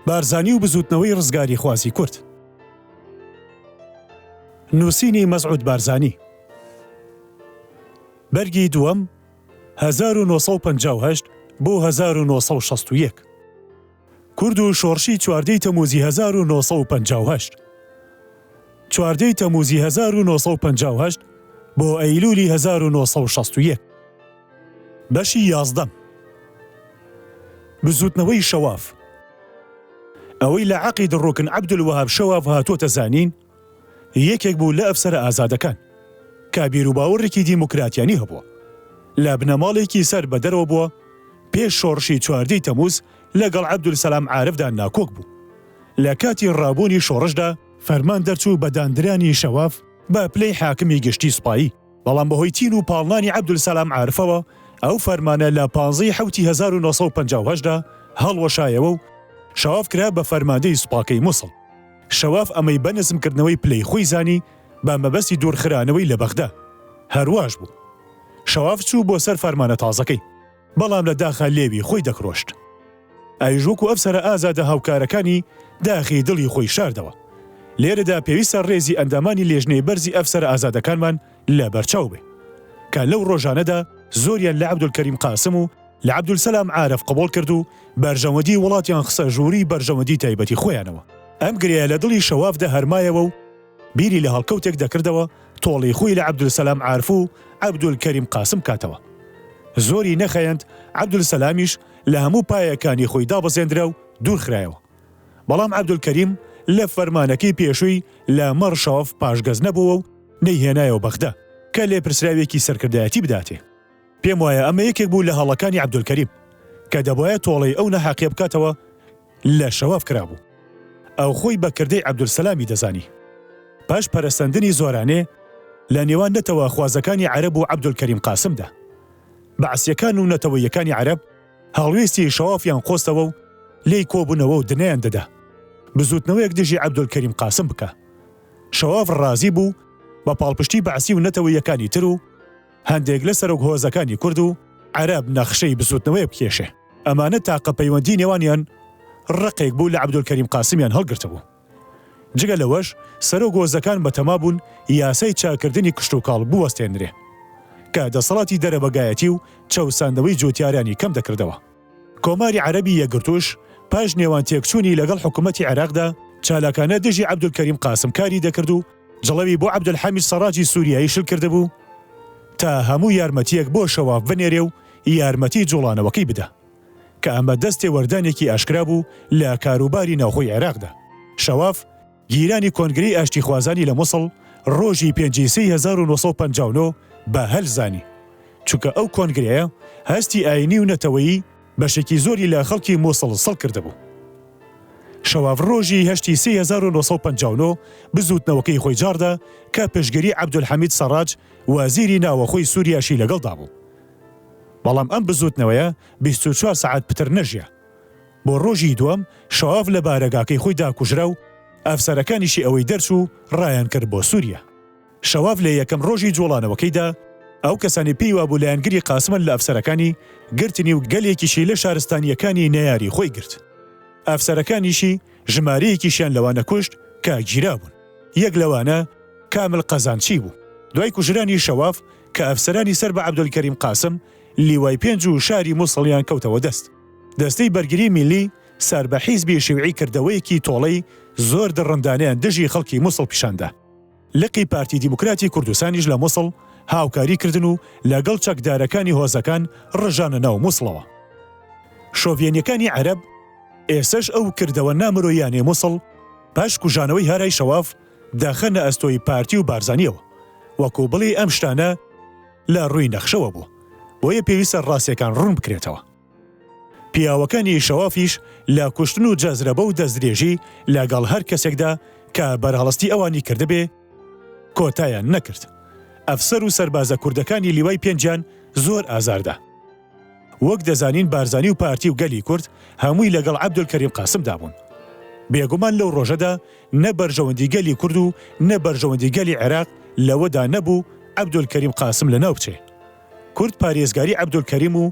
بارزانی و بزوتنەوەی ڕزگاری خوازی کورد. نووسینی مەسعود بارزانی. بەرگی دووەم 1958 بۆ 1961. کورد و شۆڕشی چواردەی تەمووزی 1958. چواردەی تەمووزی 1958 بۆ ئەیلولی 1961. بەشی 11. بزوتنەوەی شەواف. ئەوەی لە عەقید ڕوکن عەبدولوەهاب شەواف هاتووەتە زانین یەکێک بوو لە ئەفسەرە ئازادەکان کابیر و باوەڕێکی دیموکراتیانی هەبووە. لە بنەماڵێکی سەر بە دەرەوە بووە پێش شۆڕشی چواردەی تەمووز لەگەڵ عەبدولسەلام عارفدا ناکۆک بوو. لە کاتی ڕابوونی شۆڕشدا فەرمان دەرچوو بە داندرانی شەواف بە پلەی حاکمی گشتی سوپایی، بەڵام بەهۆی تین و پاڵنانی عەبدولسەلام عارفەوە ئەو فەرمانە لە 15 حوتی 1958دا هەڵوەشایەوە و شەواف کرا بە فەرماندەی سوپاکەی مووسڵ. شەواف ئەمەی بە نزمکردنەوەی پلەی خۆی زانی بە مەبەستی دوورخرانەوەی لە بەغدا هەرواش بوو. شەواف چوو بۆ سەر فەرمانە تازەکەی، بەڵام لە داخە لێوی خۆی دەکرۆشت. ئایژوک و ئەفسەرە ئازادە هاوکارەکانی داخی دڵی خۆی شاردەوە. لێرەدا پێویستە ڕێزی ئەندامانی لێژنەی بەرزی ئەفسەرە ئازادەکانمان لە بەرچاو بێ کە لەو ڕۆژانەدا زۆریان لە عەبدولکەریم قاسم و لە عەبدولسەلام عارف قبوڵ کرد و بەرژەوەندی وڵاتیان خسە ژووری بەرژەوەندی تایبەتی خۆیانەوە. ئەم گرەیە لە دڵی شەوافدا هەرمایەوە و بیری لە هەڵکەوتێک دەکردەوە تۆڵی خۆی لە عەبدولسەلام عارف و عەبدولکەریم قاسم کاتەوە. زۆری نەخەیەند عەبدولسەلامیش لە هەموو پایەکانی خۆی دابەزێندرا و دوورخرایەوە. بەڵام عەبدولکەریم لە فەرمانەکەی پێشووی لە مەڕ شەواف پاشگەز نەبووە و نەیهێنایەوە بەغدا کە لێپرسراوێکی سەرکردایەتی بداتێ. پێم وایە ئەمە یەکێک بوو لە هەڵەکانی عەبدولکەریم کە دەبایە تۆڵەی ئەو نەحەقیە بکاتەوە لە شەواف کرابوو. ئەو خۆی بە کردەی عەبدولسەلامی دەزانی. پاش پەرەستەندنی زۆرانێ لە نێوان نەتەوە خوازەکانی عەرەب و عەبدولکەریم قاسمدا بەعسیەکان و نەتەوەیەکانی عەرەب هەڵوێستی شەوافیان خۆستەوە و لێی کۆبوونەوە و دنیایان دەدا بزوتنەوەیەک دژی عەبدولکەریم قاسم بکە. شەواف ڕازی بوو بە پاڵپشتی بەعسی و نەتەوەیەکانی تر و هەندێک لە سەرۆک هۆزەکانی کورد و عەرەب نەخشەی بزوتنەوەی بکێشێ. ئەمانە تاقە پەیوەندی نێوانیان ڕقێک بوو لە عەبدولکەریم قاسمیان هەڵگرتەبوو. جگە لەوەش سەرۆک هۆزەکان بەتەما بوون یاسای چاکردنی کشت و کاڵ بوەستێنرێ کە دەسەڵاتی دەرەبەگایەتی و چەوساندنەوەی جوتیارانی کەم دەکردەوە. کۆماری عەرەبی یەکگرتووش پاش نێوان تێکچوونی لەگەڵ حکوومەتی عێراقدا چالاکانە دژی عەبدولکەریم قاسم کاری دەکرد و جڵەوی بۆ عەبدولحەمید سەڕاجی سووریایی شل کردبوو تا هەموو یارمەتیەک بۆ شەواف بنێرێ و یارمەتی جوڵانەوەکەی بدە کە ئەمە دەستێ وەردانێکی ئاشکرا بوو لە کاروباری ناوخۆی عێراقدا. شەواف گیرانی کۆنگرەی ئاشتی خوازانی لە مووسڵ ڕۆژی 5 1959 بە هەلزانی چونکە ئەو کۆنگرەیە هەستی ئاینی و نەتەوەیی بەشێکی زۆری لە خەڵکی مووسڵ سەڵ کردبوو. شەواف ڕۆژی 8 1959 بزوتنەوەکەی خۆی جاردا کە پشگیری عەبدولحەمید سەڕاج وەزیری ناوەخۆی سووریاشی لەگەڵدا بوو. بەڵام ئەم بزوتنەوەیە 24 سەعات پتر نەژیە. بۆ ڕۆژی دووەم شەواف لە بارەگاکەی خۆی داکوژرا و ئەفسەرەکانیشی ئەوەی دەرچوو ڕایان کرد بۆ سووریا. شەواف لە یەکەم ڕۆژی جوڵانەوەکەیدا ئەو کەسانی پێی وابوو لایەنگری قاسمەن لە ئەفسەرەکانی گرتنی و گەلێکیشی لە شارستانیەکانی نەیاری خۆی گرت. ئەفسەرەکانیشی ژمارەیەکیشیان لەوانە کوشت کە گیرا بوون. یەک لەوانە کامل قەزانچی بوو. دوای کوژرانی شەواف کە ئەفسەرانی سەر بە عەبدولکەریم قاسم لیوای 5 و شاری مووسڵیان کەوتەوە دەست. دەستەی بەرگری میلی سەر بە حیزبی شیوعی کردەوەیەکی تۆڵەی زۆر دڕندانیان دژی خەڵکی مووسڵ پیشاندا. لقی پارتی دیموکراتی کوردستانیش لە مووسڵ هاوکاری کردن و لەگەڵ چەکدارەکانی هۆزەکان ڕژانە ناو مووسڵەوە. شۆڤێنیەکانی عەرەب ئێسەش ئەو کردەوە نامرۆیانێ مووسڵ پاش کوژانەوەی هەرای شەواف داخەنە ئەستۆی پارتی و بارزانیەوە وەکو بڵێ ئەم شتانە لە ڕووی نەخشەوە بوو بۆیە پێویستە ڕاستیەکان ڕوون بکرێتەوە. پیاوەکانی شەوافیش لە کوشتن و جەزرەبە و دەستدرێژی لەگەڵ هەر کەسێکدا کە بەرهەڵستی ئەوانی کردبێ کۆتایان نەکرد. ئەفسەر و سەربازە کوردەکانی لیوای 5 زۆر ئازاردا. وەک دەزانین بارزانی و پارتی و گەلی کورد هەمووی لەگەڵ عەبدولکەریم قاسمدا بوون. بێگومان لەو ڕۆژەدا نە بەرژەوەندی گەلی کورد و نە بەرژەوەندی گەلی عێراق لەوەدا نەبوو عەبدولکەریم قاسم لەناو بچێ. کورد پارێزگاری عەبدولکەریم و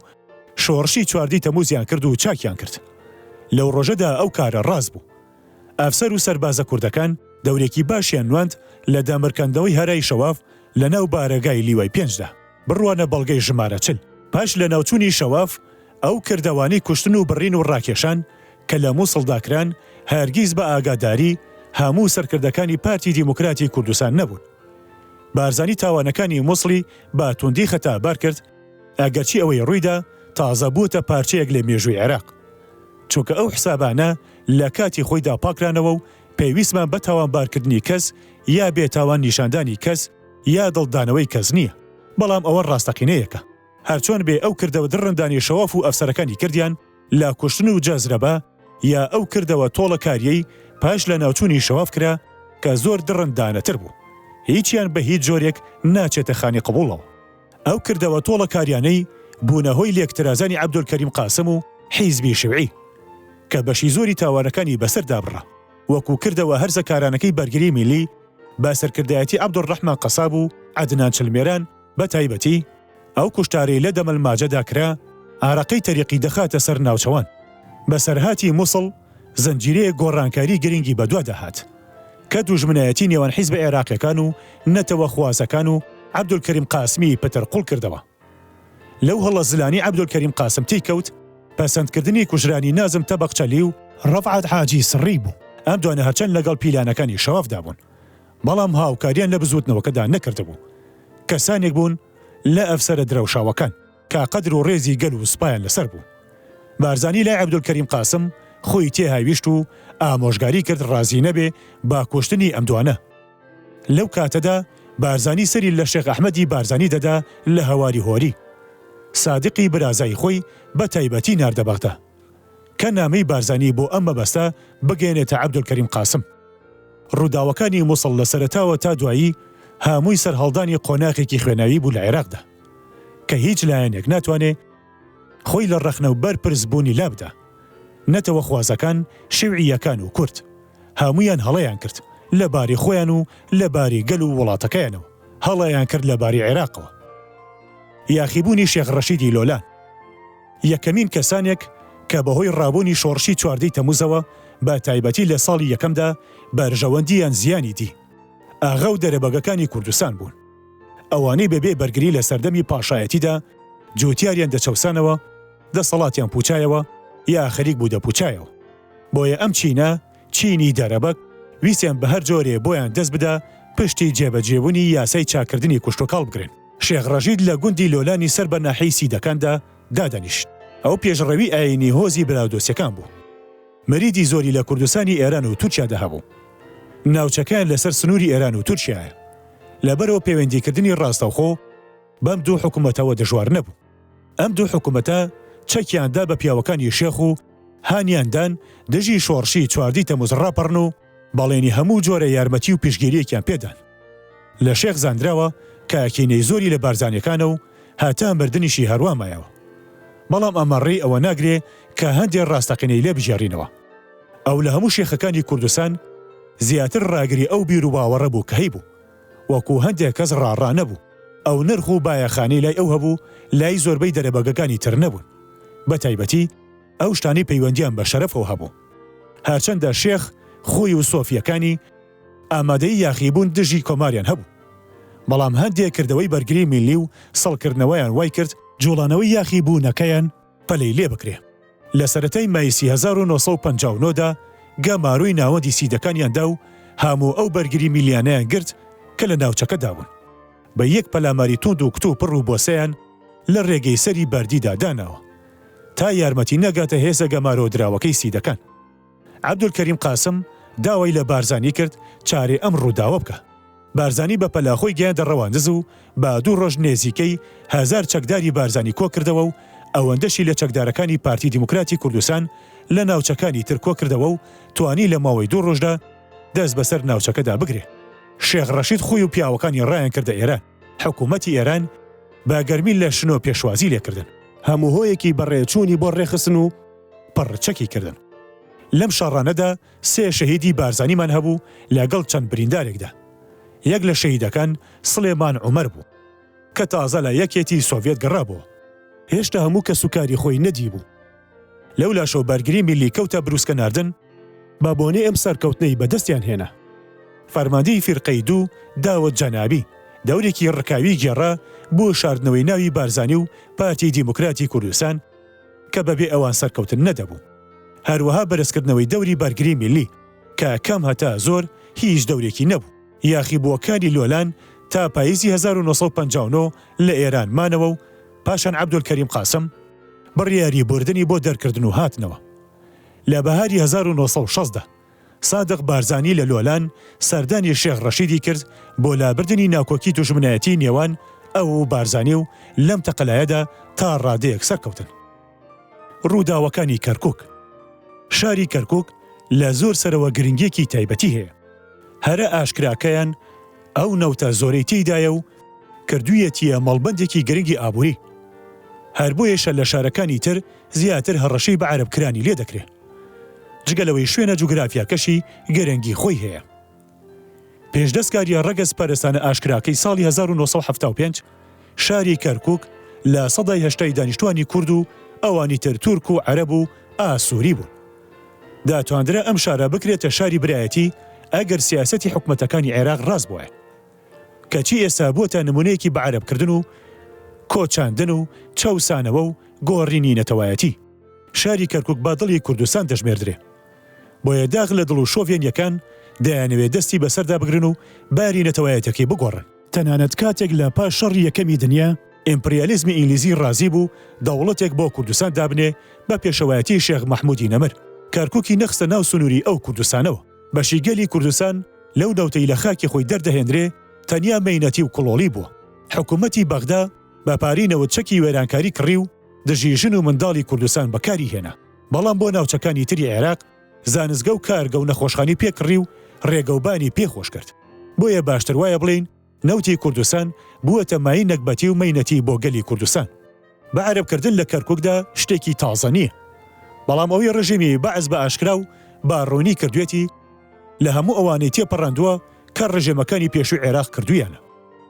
شۆڕشی چواردەی تەمووزیان کرد و چاکیان کرد. لەو ڕۆژەدا ئەو کارە ڕاست بوو. ئافسەر و سەربازە کوردەکان دەورێکی باشیان نواند لە دامرکاندنەوەی هەرای شەواف لە ناو بارەگای لیوای 5دا بڕوانە بەڵگەی ژمارە 40. پاش لە ناوچوونی شەواف ئەو کردەوانی کوشتن و بڕین و ڕاکێشان کە لە مووسڵداکران هەرگیز بە ئاگاداری هەموو سەرکردەکانی پارتی دیموکراتی کوردستان نەبوون. بارزانی تاوانەکانی مووسڵی با توندی خەتابار کرد ئەگەرچی ئەوەی ڕوویدا تازە بووتە پارچەیەک لە مێژووی عێراق. چونکە ئەو حسابانە لە کاتی خۆیدا پاکرانەوە و پێویستمان بە تاوانبارکردنی کەس یا بێتاوان نیشاندانی کەس یا دڵدانەوەی کەس نییە. بەڵام ئەوە ڕاستەقینەیەکە. هەرچۆن بێ ئەو کردەوە درڕندانی شەواف و ئەفسەرەکانی کردیان لە کوشتن و جەزرەبە یا ئەو کردەوە تۆڵە کاریەی پاش لە ناوچوونی شەواف کرا کە زۆر درڕندانەتر بوو. هیچیان بە هیچ جۆرێک ناچێتە خانی قبوڵەوە. ئەو کردەوە تۆڵە کاریانەی بوونە هۆی لێکترازانی عەبدولکەریم قاسم و حیزبی شیوعی کە بەشی زۆری تاوانەکانی بەسەردا بڕا، وەکو کردەوە هەرزە کارانەکەی بەرگری میلی با سەرکردایەتی عەبدوڕەحمان قەساب و عەدنان چلمێران بە تایبەتی ئەو کوشتارەی لە دەمەلماجەدا کرا ئارەقەی تەریقی دەخاتە سەر ناوچەوان. بەسەرهاتی مووسڵ زەنجیرەیە گۆڕانکاری گرنگی بەدوا دەهات کە دوژمنایەتی نێوان حیزبە عێراقیەکان و نەتەوە خوازەکان و عەبدولکەریم قاسمی پەتەرقوڵ کردەوە. لەو هەڵە زلانی عەبدولکەریم قاسم تێکەوت پەسەندکردنی کوژرانی نازم تەبەقچەلی و ڕەفعەت حاجی سڕی بوو. ئەم دوانە هەرچەند لەگەڵ پیلانەکانی شەوافدا بوون، بەڵام هاوکاریان لە بزوتنەوەکەدا نەکردبوو. کەسانێک بوون لە ئەفسەرە درەوشاوەکان کە قەدر و ڕێزی گەل و سوپایان لەسەر بوو. بارزانی لای عەبدولکەریم قاسم خۆی تێهاویشت و ئامۆژگاری کرد ڕازی نەبێ با کوشتنی ئەم دوانە. لەو کاتەدا بارزانی سەری لە شێخ ئەحمەدی بارزانی دەدا لە هەواری هۆری. سادقی برازای خۆی بە تایبەتی ناردەبەغدا کە نامەی بارزانی بۆ ئەم مەبەستە بگەێنێتە عەبدولکەریم قاسم. ڕووداوەکانی مووسڵ لە سەرەتاوە تا دوایی هەمووی سەرهەڵدانی قۆناغێکی خوێناوی بوو لە عێراقدا کە هیچ لایەنێک ناتوانێ خۆی لە ڕەخنەوبەر پرسبوونی لابدا. نەتەوە خوازەکان، شیوعیەکان و کورد هەموویان هەڵەیان کرد لە باری خۆیان و لە باری گەل و وڵاتەکەیانەوە، هەڵەیان کرد لە باری عێراقەوە. یاخیبوونی شێخ ڕەشیدی لۆلان یەکەمین کەسانێک کە بەهۆی ڕابوونی شۆڕشی 14 تەمووزەوە بە تایبەتی لە ساڵی یەکەمدا بەرژەوەندیان زیانی دی. ئاغا و دەرەبەگەکانی کوردستان بوون. ئەوانەی بەبێ بەرگری لە سەردەمی پاشایەتیدا جوتیاریان دەچەوسانەوە، دەسەڵاتیان پوچایەوە یا خەریک بوو دەپوچایەوە. بۆیە ئەم چینە، چینی دەرەبەک ویسیان بە هەر جۆرێ بۆیان دەست بدە پشتی جێبەجێبوونی یاسای چاکردنی کوشتۆکاڵ بگرن. شێخ ڕەشید لە گوندی لۆلانی سەر بە ناحەی سیدەکاندا دادەنیشت. ئەو پێشڕەوی ئاینی هۆزی براودۆسیەکان بوو. مەریدی زۆری لە کوردستانی ئێران و تورکیادا هەبوو. ناوچەکان لەسەر سنووری ئێران و تورکیایە. لەبەرەوە پەیوەندیکردنی ڕاستەوخۆ بەم دوو حکوومەتەوە دەژوار نەبوو. ئەم دوو حکوومەتە چەکیاندا بە پیاوەکانی شێخ و هانیاندان دژی شۆڕشی 14 تەمووز ڕاپەڕن و بەڵێنی هەموو جۆرە یارمەتی و پشگیریەکیان پێدان. لە شێخ زانراوە کاکینەی زۆری لە بارزانیەکانە و هاتا مردنیشی هەروامایەوە. بەڵام ئەمەڕێی ئەوە ناگرێ کە هەندێک ڕاستەقینەی لێ بژێڕینەوە. ئەو لە هەموو شێخەکانی کوردستان زیاتر ڕاگری ئەو بیر و باوەڕە بوو کە هەیبوو، وەکو هەندێک کەس ڕاڕا نەبوو. ئەو نرخ و بایەخانەی لای ئەو هەبوو لای زۆربەی دەرەبەگەکانی تر نەبوون. بە تایبەتی ئەو شتانی پەیوەندیان بە شەرەفەوە هەبوو. هەرچەندە شێخ خۆی و سۆفیەکانی ئامادەی یاخیبوون دژی کۆماریان هەبوو، بەڵام هەندێک کردەوەی بەرگری میلی و سەڵکردنەوەیان وای کرد جوڵانەوەی یاخیبوونەکەیان پەلەی لێ بکرێ. لە سەرەتای مایسی 1959دا گەماروی ناوەندی سیدەکانیاندا و هەموو ئەو بەرگری میلیانەیان گرت کە لە ناوچەکەدا بوون. بە یەک پەلاماری توند و کتو پڕ و بۆسەیان لە ڕێگەی سەری بەردیدا داناوە تا یارمەتی نەگاتە هێزە گەمارۆ دراوەکەی سیدەکان. عەبدولکەریم قاسم داوای لە بارزانی کرد چارێ ئەم ڕووداوە بکە. بارزانی بە پەلاخۆی گیان دەڕەواندز و با 2 ڕۆژ نێزیکەی 1000 چەکداری بارزانی کۆ کردەوە و ئەوەندەشی لە چەکدارەکانی پارتی دیموکراتی کوردستان لە ناوچەکانی تر کۆ کردەوە و توانی لە ماوەی 2 ڕۆژدا دەست بەسەر ناوچەکەدا بگرێ. شێخ ڕەشید خۆی و پیاوەکانی ڕایان کردە ئێران. حکوومەتی ئێران با گەرمی لە شنۆ پێشوازی لێکردن. هەموو هۆیەکی بەڕێچوونی بۆ ڕێخستن و پڕچەکی کردن. لەم شەڕانەدا 3 شەهیدی بارزانیمان هەبوو لەگەڵ چەند بریندارێکدا. یەک لە شەهیدەکان سڵێمان عومەر بوو کە تازە لە یەکێتی سۆڤێت گەڕابووە. هێشتا هەموو کە سوکاری خۆی نەدی بوو. لەولا شەو بەرگری میلی کەوتە بروسکە ناردن با بۆنەی ئەم سەرکەوتنەی بەدەستیان هێنا. فەرماندەی فیرقەی دوو داوەت جەنابی دەورێکی ڕکاوی گێڕا بۆ شاردنەوەی ناوی بارزانی و پارتی دیموکراتی کوردستان کە بەبێ ئەوان سەرکەوتن نەدەبوو. هەروەها بەرزکردنەوەی دەوری بەرگری میلی کە کەم هەتا زۆر هیچ دەورێکی نەبوو. یاخیبووەکانی لۆلان تا پاییزی 1959 لە ئێران مانەوە و پاشان عەبدولکەریم قاسم بڕیاری بردنی بۆ دەرکردن و هاتنەوە. لە بەهاری 1960 سادق بارزانی لە لۆلان سەردانی شێخ ڕەشیدی کرد بۆ لابردنی ناکۆکی دوژمنایەتی نێوان ئەو و بارزانی و لەم تەقەلایەدا تا ڕادەیەک سەرکەوتن. ڕووداوەکانی کەرکووک. شاری کەرکووک لە زۆر سەرەوە گرنگیەکی تایبەتی هەیە. هەرە ئاشکراکەیان ئەو نەوتە زۆرەی تێیدایە و کردوویەتیە مەڵبەندێکی گرنگی ئابووری. هەر بۆیەشە لە شارەکانی تر زیاتر هەڕەشەی بە عەرەبکرانی لێ دەکرێت. جگەلەوەی شوێنە جوگرافیاکەشی گەرەنگی خۆی هەیە. پێشدەستکاریە ڕەگەز پەرستانە ئاشکراکەی ساڵی 1975 شاری کەرکووک لە سەدای هەشتای دانیشتوانی کورد و ئەوانی تر تورک و عەرەب و ئاسووری بوون. داتواندرا ئەم شارە بکرێتە شاری برایەتی ئەگەر سیاسەتی حکومەتەکانی عێراق ڕاست بووە. کەچی ئێستا بووەتە نمونەیەکی بە عەرەبکردن و کۆچاندن و چەوسانەوە و گۆڕینی نەتەوایەتی. شاری کەرکووک با دڵی کوردستان دەژمێردرێ. بۆیە داغ لە دڵ و شۆڤێنیەکان دەیانەوێت دەستی بەسەردا بگرن و باری نەتەوایەتەکەی بگۆڕن. تەنانەت کاتێک لە پاش شەڕی یەکەمی دنیا ئیمپریالیزمی ئینگلیزی ڕازی بوو دەوڵەتێک بۆ کوردستان دابنێ بە پێشەوایەتی شێخ مەحموودی نەمر. کەرکووکی نەخستە ناو سنووری ئەو کوردستانەوە. بەشی گەلی کوردستان لەو دەوتەی لە خاکی خۆی دەردەهێنرێ تەنیا مەینەتی و کڵۆڵی بووە. حکوومەتی بەغدا بە پارینەوە چەکی وێرانکاری کڕی و دژی ژن و منداڵی کوردستان بەکاری هێنا. بەڵام بۆ ناوچەکانی تری عێراق زانستگە و کارگە و نەخۆشخانی پێکڕی و ڕێگەوبانی پێخۆش کرد. بۆیە باشتر وایە بڵین نەوتی کوردستان بووەتە مای نەکبەتی و مەینەتی بۆ گەلی کوردستان. بە عەرەبکردن لە کەرکووکدا شتێکی تازە نییە. بەڵام ئەوەی ڕژیمی بەعز بە ئاشکرا و باڕوونی کردوێتی لە هەموو ئەوانەی تێپەڕاندووە کە ڕژێمەکانی پێشووی عێراق کردویانە.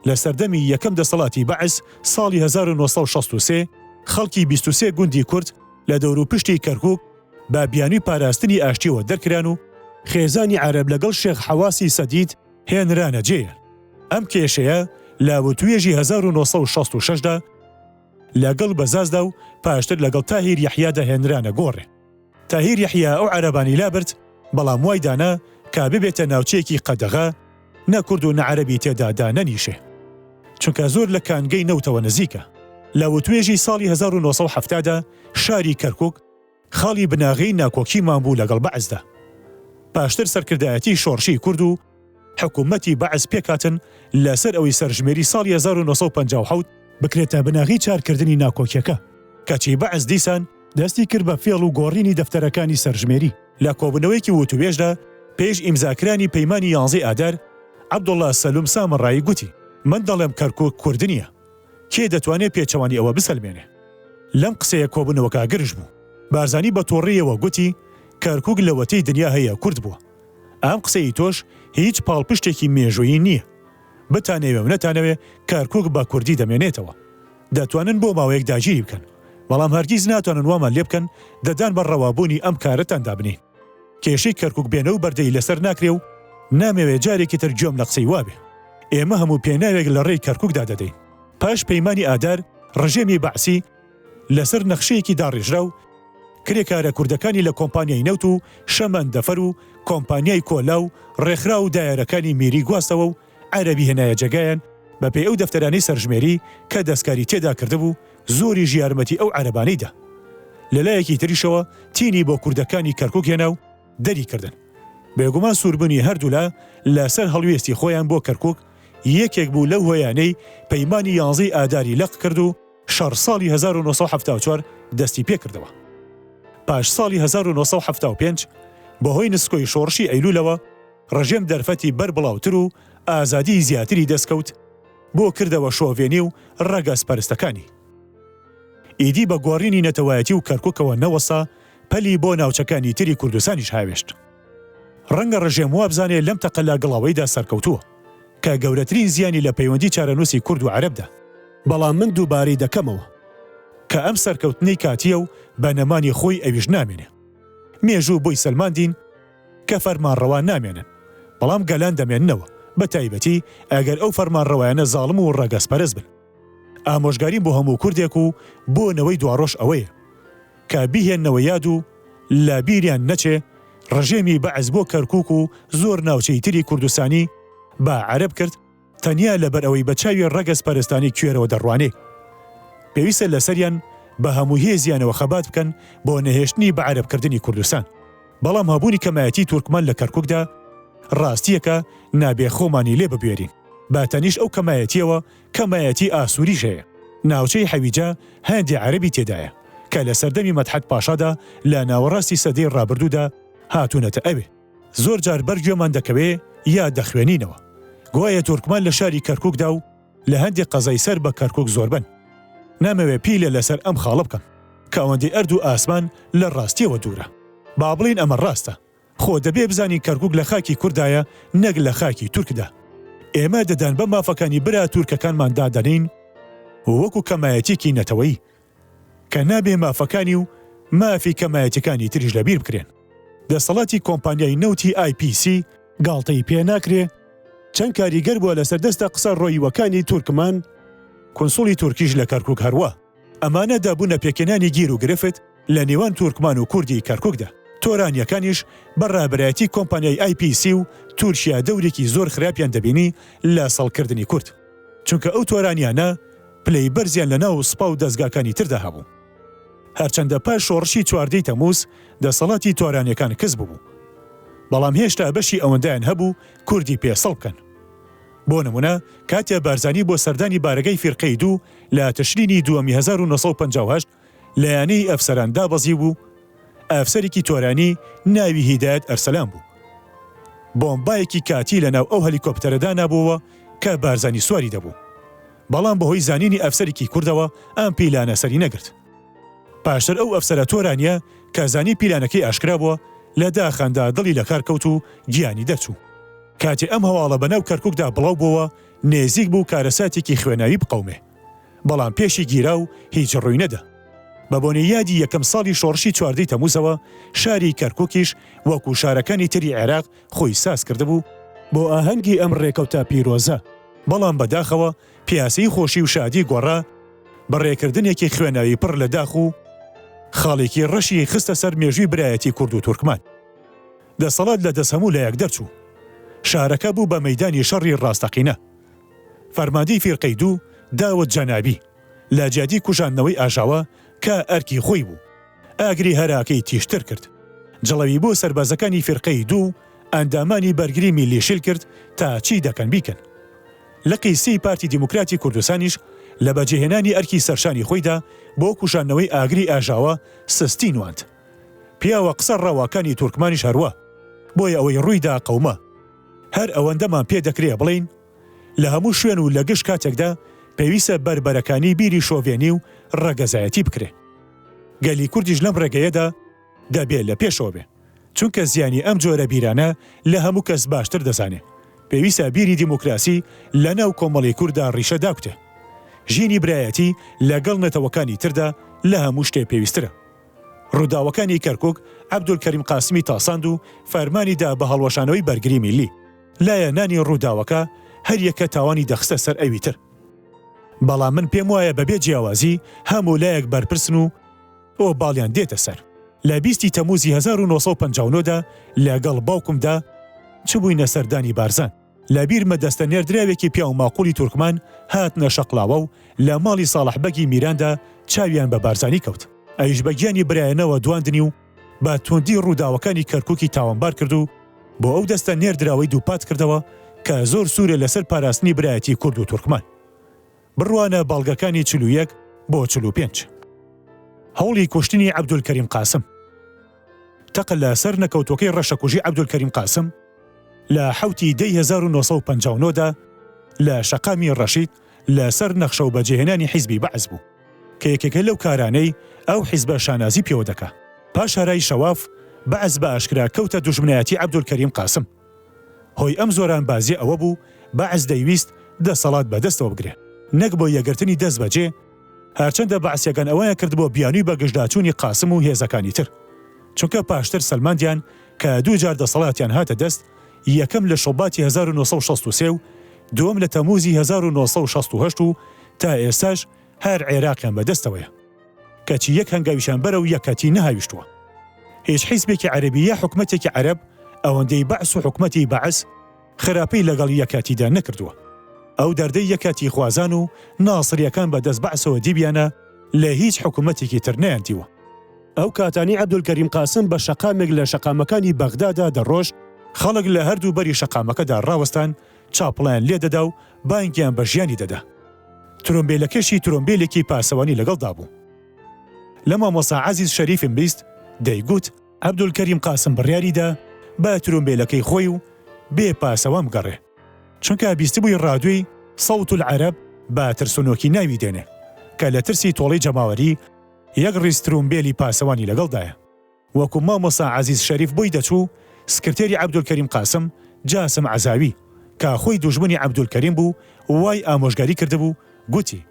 لە سەردەمی یەکەم دەسەڵاتی بەعز ساڵی 1963 خەڵکی 23 گوندی کورد لە دەور و پشتی کەرکووک بە بیانووی پاراستنی ئاشتیەوە دەرکران و خێزانی عەرەب لەگەڵ شێخ حەواسی سەدید هێنرانە جێیان. ئەم کێشەیە لە وتوێژی 1966دا لەگەڵ بەزازدا و پاشتر لەگەڵ تاهیر یەحیادا هێنرانە گۆڕێ. تاهیر یەحیا ئەو عەرەبانی لابرد بەڵام وای دانا کە ببێتە ناوچەیەکی قەدەغا نەکورد و نەعەرەبی تێدا دانەنیشێ. چونکە زۆر لە کانگەی نەوتەوە نزیکە. لە وتوێژی ساڵی 1970دا شاری کەرکووک خاڵی بناغی ناکۆکیمان بوو لەگەڵ بەعزدا. پاشتر سەرکردایەتی شۆڕشی کورد و حکوومەتی بەعز پێکاتن لەسەر ئەوەی سەرژمێری ساڵی 1957 بکرێتە بناغی چارکردنی ناکۆکیەکە. کەچی بەعز دیسان دەستی کرد بە فێڵ و گۆڕینی دەفتەرەکانی سەرژمێری. لە کۆبوونەوەیکی وتوێژدا پێش ئیمزاکرانی پەیمانی 11 ئادار عەبدوڵڵا سەلوم سامەڕایی گوتی من دەڵێم کەرکووک کوردنیە. کێ دەتوانێت پێچەوانی ئەوە بسەلمێنێ؟ لەم قسەیە کۆبوونەوەکە گرژ بوو. بارزانی بە تۆڕیەوە گوتی کەرکووک لە وەتەی دنیا هەیە کورد بووە. ئەم قسەی تۆش هیچ پاڵپشتێکی مێژویی نییە. بتانەوێ و نەتانەوێ کەرکووک بە کوردی دەمێنێتەوە. دەتوانن بۆ ماوەیەک داگیری بکەن. بەڵام هەرگیز ناتوانن وامان لێ بکەن دەدان بە ڕەوابوونی ئەم کارەتان دابنین. کێشەی کەرکووک بێنە و بەردەی لەسەر ناکرێ و نامەوێ جارێکی تر گوێم لە قسەی وابێ. ئێمە هەموو پێناوێک لە ڕێی کەرکووکدا دەدەین. پاش پەیمانی ئادار ڕژێمی بەعسی لەسەر نەخشەیەکی داڕێژرا و کرێکارە کوردەکانی لە کۆمپانیای نەوت و شەمەندەفەر و کۆمپانیای کۆلا و ڕێکخرا و دایارەکانی میری گواستەوە و عەرەبی هێنایە جێگایان بەپێی ئەو دەفتەرانەی سەرژمێری کە دەستکاری تێدا کردبوو زۆری ژیارمەتی ئەو عەرەبانەیدا. لەلایەکی تریشەوە تینی بۆ کوردەکانی کەرکووک هێنا و دەری کردن. بێگومان سووربوونی هەردوولا لەسەر هەڵوێستی خۆیان بۆ کەرکووک یەکێک بوو لەو هۆیانەی پەیمانی 11 ئاداری لەق کرد و شەڕ ساڵی 1974 دەستی پێکردەوە. پاش ساڵی 1975 بەهۆی نسکۆی شۆڕشی ئەیلولەوە ڕژێم دەرفەتی بەربڵاوتر و ئازادی زیاتری دەستکەوت بۆ کردەوە شۆڤێنی و ڕەگەز پەرستەکانی. ئیدی بە گۆڕینی نەتەوایەتی و کەرکووکەوە نەوەسا پەلی بۆ ناوچەکانی تری کوردستانیش هاوێشت. ڕەنگە ڕژێم وابزانێ لەم تەقەلا گڵاوەیدا سەرکەوتووە کە گەورەترین زیانی لە پەیوەندی چارەنووسی کورد و عەرەبدا. بەڵام من دووبارەی دەکەمەوە کە ئەم سەرکەوتنەی کاتیە و بە نەمانی خۆی ئەویش نامێنێ. مێژوو بۆی سەلماندین کە فەرمانڕەوا نامێنن، بەڵام گەلان دەمێننەوە، بە تایبەتی ئەگەر ئەو فەرمانڕەوایانە زاڵم و ڕەگەسپەرست بن. ئامۆژگاریم بۆ هەموو کوردێک و بۆنەوەی دواڕۆژ ئەوەیە کە بیهێننەوە یاد و لە بیریان نەچێ ڕژێمی بەعز بۆ کەرکووک و زۆر ناوچەی تری کوردستانی با عەرەب کرد تەنیا لەبەر ئەوەی بە چاوی ڕەگەز پەرستانی کوێرەوە دەڕوانێ. پێویستە لەسەریان بە هەموو هێزیانەوە خەبات بکەن بۆ نەهێشتنی بە عەرەبکردنی کوردستان. بەڵام هەبوونی کەمایەتی تورکمان لە کەرکووکدا ڕاستیەکە نابێ خۆمانی لێ ببوێرین. باتەنیش ئەو کەمایەتیەوە کەمایەتی ئاسووریش هەیە. ناوچەی حەویجە هەندی عەرەبی تێدایە کە لە سەردەمی مەدحەت پاشادا لە ناوەڕاستی سەدەی ڕابردوودا هاتوونەتە ئەوێ. زۆر جار بەرگوێمان دەکەوێ یا دەخوێنینەوە. گوایە تورکمان لە شاری کەرکووکدا و لە هەندێک قەزای سەر بە کەرکووک زۆربن. نامەوێ پیلە لەسەر ئەم خاڵە بکەم کە ئەوەندەی ئەرد و ئاسمان لە ڕاستیەوە دوورە. با بڵین ئەمە ڕاستە، خۆ دەبێ بزانین کەرکووک لە خاکی کوردایە نەک لە خاکی تورکدا. ئێمە دەدان بە مافەکانی برا تورکەکانماندا دەنین وەکو کەمایەتێکی نەتەوەیی کە نابێ مافەکانی و مافی کەمایەتەکانی تریش لەبیر بکرێن. دەسەڵاتی کۆمپانیای نەوتی IPC گاڵتەی پێ ناکرێ چەند کاریگەر بووە لەسەر دەستە قسە ڕۆیوەکانی تورکمان، کۆنسوڵی تورکیش لە کەرکووک هەروە. ئەمانە دابوونە پێکێنانی گیر و گرفت لە نێوان تورکمان و کوردی کەرکووکدا. تۆرانیەکانیش بەڕابەرایەتی کۆمپانیای IPC و تورکیا دەورێکی زۆر خراپیان دەبینی لە سەڵکردنی کورد، چونکە ئەو تۆرانیانە پلەی بەرزیان لە ناو سوپا و دەستگاکانی تردا هەبوو. هەرچەندە پاش شۆڕشی 14 تەمووز دەسەڵاتی تۆرانیەکان کەس بوو، بەڵام هێشتا بەشی ئەوەندەیان هەبوو کوردی پێسەڵ بکەن. بۆ نمونە کاتێ بارزانی بۆ سەردانی بارگەی فیرقەی دوو لە تشرینی 1958 لەیانەی ئەفسەران دابەزی بوو، ئەفسەرێکی تۆرانی ناوی هیدایەت ئەرسەلان بوو. بۆمبایەکی کاتی لە ناو ئەو هەلیکۆپتەرەدا نابووەوە کە بارزانی سواری دەبوو، بەڵام بەهۆی زانینی ئەفسەرێکی کوردەوە ئەم پیلانە سەری نەگرت. پاشتر ئەو ئەفسەرە تۆرانیە کە زانی پیلانەکەی ئاشکرا بووە لە داخاندا دڵی لە کار کەوت و گیانی دەرچوو. کاتێ ئەم هەواڵە بەناو کەرکووکدا بڵاو بووە نێزیک بوو کارەساتێکی خوێناوی بقەومێ، بەڵام پێشی گیرا و هیچ ڕووی نەدا. بە بۆنەی یادی یەکەم ساڵی شۆڕشی 14 تەمووزەوە شاری کەرکووکیش وەکو شارەکانی تری عێراق خۆی ساز کردبوو بۆ ئاهەنگی ئەم ڕێکەوتە پیرۆزە، بەڵام بەداخەوە پیاسەی خۆشی و شادی گۆڕا بەڕێکردنێکی خوێناوی پڕ لە داخ و خاڵێکی ڕەشی خستە سەر مێژووی برایەتی کورد و تورکمان. دەسەڵات لە دەست هەموو لە یەک دەرچوو. شارەکە بوو بە مەیدانی شەڕی ڕاستەقینە. فەرماندەی فیرقەی دوو داوت جەنابی لە جیادی کوژاندنەوەی ئاژاوە کە ئەرکی خۆی بوو، ئاگری هەراکەی تیشتر کرد. جڵەوی بۆ سەربازەکانی فیرقەی دوو ئەندامانی بەرگری میلیشیل کرد تا چی دەکەن بیکەن. لە قیسی پارتی دیموکراتی کوردستانیش لە بەجێهێنانی ئەرکی سەرشانی خۆیدا بۆ کوژاندنەوەی ئاگری ئاژاوە سستی نواند. پیاوە قسە ڕاواکانی تورکمانیش هەروە، بۆیە ئەوەی ڕوویدا قەومە. هەر ئەوەندەمان پێ دەکرێ بڵین لە هەموو شوێن و لە گشت کاتێکدا پێویستە بربەرەکانی بیری شۆڤێنی و ڕەگەزایەتی بکرێ. گەلی کوردیش لەم ڕێگەیەدا دەبێت لە پێشەوە بێ، چونکە زیانی ئەم جۆرە بیرانە لە هەموو کەس باشتر دەزانێ. پێویستە بیری دیموکراسی لە ناو کۆمەڵی کووردا ڕیشە داکوتێ. ژینی برایەتی لەگەڵ نەتەوەکانی تردا لە هەموو شتێ پێویسترە. ڕووداوەکانی کەرکووک عەبدولکەریم قاسمی تاساند و فەرمانیدا بە هەڵوەشانەوەی بەرگری میلی. لایەنانی ڕووداوەکە هەر یەکە تاوانی دەخستە سەر ئەوی تر. بەڵام من پێم وایە بەبێ جیاوازی هەموو لایەک بەرپرسن و ئەو باڵیان دێتە سەر. لە 20 تەمووزی 1959دا لەگەڵ باوکمدا چ بووینە سەردانی بارزان. لە بیرمە دەستە نێردراوێکی پیا و ماقولی تورکمان هاتنە شەقڵاوە و لە ماڵی ساڵحبەگی میراندا چاویان بە بارزانی کەوت. ئەیش بە گیانی برایەنەوە دواندنی و بە توندی ڕووداوەکانی کەرکووکی تاوانبار کرد و بۆ ئەو دەستە نێردراوەی دووپات کردەوە کە زۆر سوورە لەسەر پاراستنی برایەتی کورد و تورکمان. بڕوانە باڵگەکانی 41 بۆ 45. هەوڵی کوشتنی عەبدولکەریم قاسم. تەقە لە سەر نەکەوتوەکەی ڕەشەکوژی عەبدولکەریم قاسم لە حوتی دەی 1959دا لە شەقامی ڕەشید لە سەر نەخشە و بەجێهێنانی حیزبی بەعز بوو کە یەکێکە لەو کارانەی ئەو حیزبە شانازی پێوە دەکا. پاش هەرای شەواف بەعز بە ئاشکرا کەوتە دوژمنایەتی عەبدولکەریم قاسم. هۆی ئەم زۆران بازی ئەوە بوو بەعز دەیویست دەسەڵات بەدەستەوە بگرێ، نەک بۆ یەگرتنی دەست بەجێ هەرچەندە بەعسیەکان ئەوەیە کرد بۆ بیانووی بە گەشتداچوونی قاسم و هێزەکانی تر، چونکە پاشتر سەلماندیان کە 2 جار دەسەڵاتیان هاتە دەست، یەکەم لە شەباتی 1963 و دووەم لە تەموزی 1968 و تا ئێستاش هەر عێراقیان بەدەستەوەیە، کەچی یەک هەنگاویشان بەرە و یەکەتی نەهاویشتووە. هیچ حیزبێکی عەرەبی یا حکومەتێکی عەرەب ئەوەندەی بەعس و حکومەتی بەعس خراپەی لەگەڵ یەکاتیدا نەکردووە. ئەو دەردەی یەکاتی خوازان و ناسریەکان بەدەست بەعسەوە دیبیانە لە هیچ حکومەتێکی تر نەیانتیوە. ئەو کاتانی عەبدولکەریم قاسم بە شەقامێک لە شەقامەکانی بەغدادا دەڕۆژ، خەڵک لە هەردوو بەری شەقامەکەدا ڕاوەستان، چاپڵیان لێدەدا و بانگیان بە ژیانی دەدا. ترۆمبیلەکەشی ترۆمبیلێکی پاسەوانی لەگەڵدا بوو. لە مامۆستا عەزیز شەریفم بیست دەیگوت عەبدولکەریم قاسم بڕیاریدا بە ترۆمبیلەکەی خۆی و بێ پاسەوە بگەڕێ، چونکە بیستبووی ڕادووی سەوت العەرەب بە ترسونۆکی ناوی دێنێ کە لە ترسی تۆڵەی جەماوەری یەک ڕیز ترۆمبیلی پاسەوانی لەگەڵدایە. وەکو مامۆستا عەزیز شەریف بۆی دەچوو، سکرتێری عەبدولکەریم قاسم جاسم عەزاوی کە خۆی دوژمنی عەبدولکەریم بوو وای ئامۆژگاری کردبوو، گوتی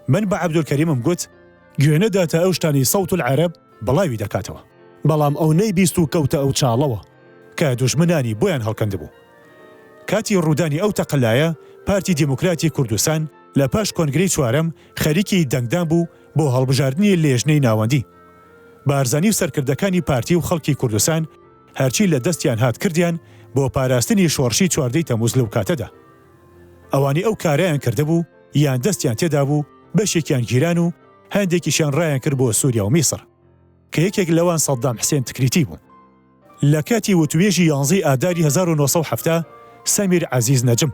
من بە عەبدولکەریمم گوت گوێنە داتە ئەو شتانی سەوت العەرەب بڵاوی دەکاتەوە، بەڵام ئەو نەیبیست و کەوتە ئەو چاڵەوە کە دوژمنانی بۆیان هەڵکەندبوو. کاتی ڕوودانی ئەو تەقەلایە پارتی دیموکراتی کوردستان لە پاش کۆنگرەی چوارەم خەریکی دەنگدان بوو بۆ هەڵبژاردنی لێژنەی ناوەندی. بارزانی و سەرکردەکانی پارتی و خەڵکی کوردستان هەرچی لە دەستیان هات کردیان بۆ پاراستنی شۆڕشی 14 تەمووز لەو کاتەدا. ئەوانی ئەو کارایان کردبوو یان دەستیان تێدا بوو، بەشێکیان گیران و هەندێکیشیان ڕایان کرد بۆ سووریا و میسر کە یەکێک لەوان سەدام حسێن تکریتی بوو. لە کاتی وتوێژی 11 ئاداری 1970 سەمیر عەزیز نەجم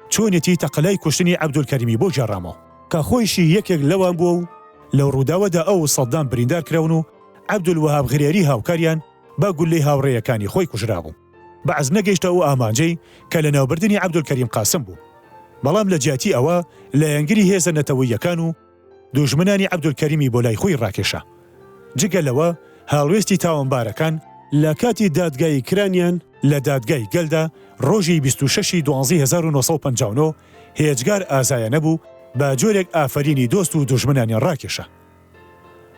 چۆنێتی تەقەلای کوشتنی عەبدولکەریمی بۆ جێڕامەوە کە خۆیشی یەکێک لەوان بووە و لەو ڕووداوەدا ئەو سەدام بریندار کراون و عەبدولوەهاب غرێری هاوکاریان بە گولەی هاوڕێیەکانی خۆی کوژرابوو. بەعز نەگەیشتە ئەو ئامانجەی کە لە ناوبردنی عەبدولکەریم قاسم بوو، بەڵام لە جیاتی ئەوە لە یانگری هێزە نەتەوەیەکان و دوژمنانی عەبدولکەریمی بۆ لای خۆی ڕاکێشا. جگە لەوە هاڵوێستی تاوانبارەکان لە کاتی دادگای کرانیان لە دادگای گەلدا ڕۆژی 26 دوانزی 1959 هێجگار ئازایە نەبوو بە جۆرێک ئافرینی دۆست و دوژمنانی ڕاکێشە.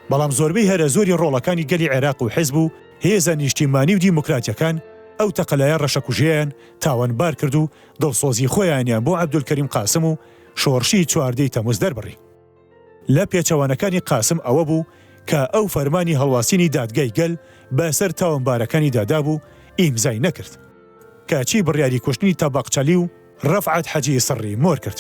بەڵام زۆربەی هەرە زۆری ڕۆڵەکانی گەلی عێراق و حیزب و هێزە نیشتیمانی و دیموکراتیەکان ئەو تەقەلایە ڕەشەکوژیان تاوانبار کرد و دڵسۆزی خۆیانیان بۆ عەبدولکەریم قاسم و شۆڕشی 14 تەمووز دەربڕی. لە پێچەوانەکانی قاسم ئەوە بوو کە ئەو فەرمانی هەڵواسینی دادگای گەل بەسەر تاوانبارەکانی دادا بوو ئیمزای نەکرد، کاچی بڕیاری کوشتنی تەبەقچەلی و ڕەفعەت حەجی سڕی مۆر کرد.